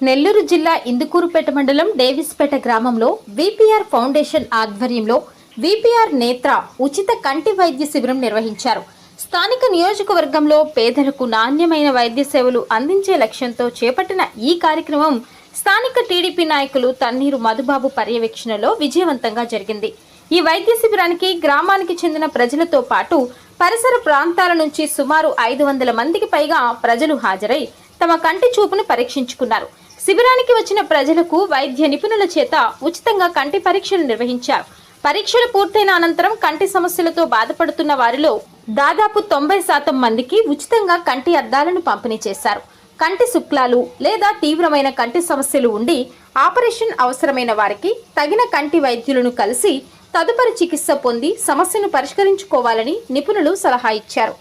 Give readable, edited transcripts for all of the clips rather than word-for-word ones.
నెల్లూరు జిల్లా ఇందుకూరుపేట మండలం డేవిస్పేట గ్రామంలో విపిఆర్ ఫౌండేషన్ ఆధ్వర్యంలో విపిఆర్ నేత్ర ఉచిత కంటి వైద్య శిబిరం నిర్వహించారు. స్థానిక నియోజకవర్గంలో పేదలకు నాణ్యమైన వైద్య సేవలు అందించే లక్ష్యంతో చేపట్టిన ఈ కార్యక్రమం స్థానిక టీడీపీ నాయకులు తన్నీరు మధుబాబు పర్యవేక్షణలో విజయవంతంగా జరిగింది. ఈ వైద్య శిబిరానికి గ్రామానికి చెందిన ప్రజలతో పాటు పరిసర ప్రాంతాల నుంచి సుమారు 500 మందికి పైగా ప్రజలు హాజరై తమ కంటి చూపును పరీక్షించుకున్నారు. శిబిరానికి వచ్చిన ప్రజలకు వైద్య నిపుణుల చేత ఉచితంగా కంటి పరీక్షలు నిర్వహించారు. పరీక్షలు పూర్తయిన అనంతరం కంటి సమస్యలతో బాధపడుతున్న వారిలో దాదాపు 90% మందికి ఉచితంగా కంటి అద్దాలను పంపిణీ చేశారు. కంటి శుక్లాలు లేదా తీవ్రమైన కంటి సమస్యలు ఉండి ఆపరేషన్ అవసరమైన వారికి తగిన కంటి వైద్యులను కలిసి తదుపరి చికిత్స పొంది సమస్యను పరిష్కరించుకోవాలని నిపుణులు సలహా ఇచ్చారు.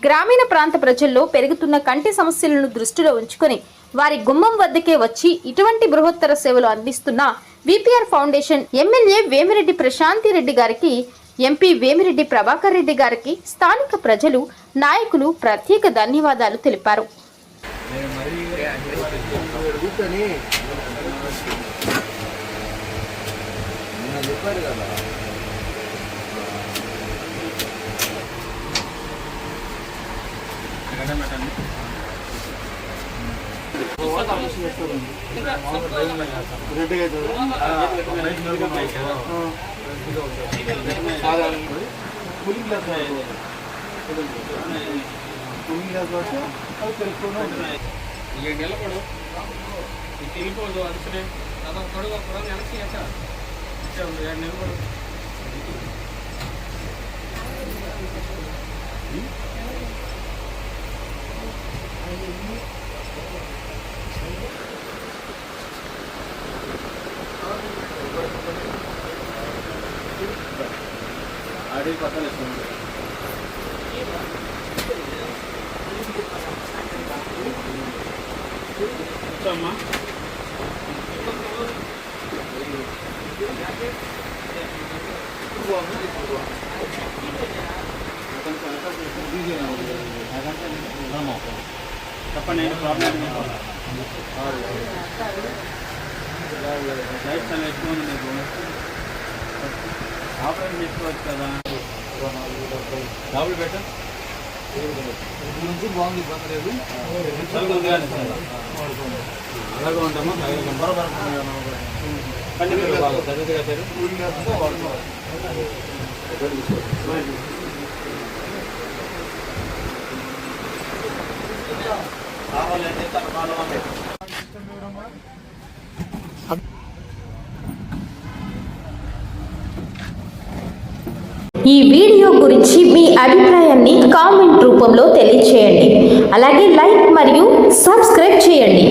గ్రామీణ ప్రాంత ప్రజల్లో పెరుగుతున్న కంటి సమస్యలను దృష్టిలో ఉంచుకొని వారి గుమ్మం వద్దకే వచ్చి ఇటువంటి బృహత్తర సేవలు అందిస్తున్న విపిఆర్ ఫౌండేషన్ ఎమ్మెల్యే వేమిరెడ్డి ప్రశాంతి రెడ్డి గారికి, ఎంపీ వేమిరెడ్డి ప్రభాకర్ రెడ్డి గారికి స్థానిక ప్రజలు, నాయకులు ప్రత్యేక ధన్యవాదాలు తెలిపారు. చెప్పండి, ప్రాబ్లం లైఫ్ చాలా ఎక్కువ ఉంది. మీకు ఆపరేషన్ చేసుకోవచ్చు కదా, డబ్బులు పెట్ట నుంచి బాగుంది, ఇబ్బంది లేదు. అలాగే ఉంటామా కంటిన్యూ బాగా చదివితే ఈ వీడియో గురించి మీ అభిప్రాయాన్ని కామెంట్ రూపంలో తెలియచేయండి. అలాగే లైక్ మరియు సబ్స్క్రైబ్ చేయండి.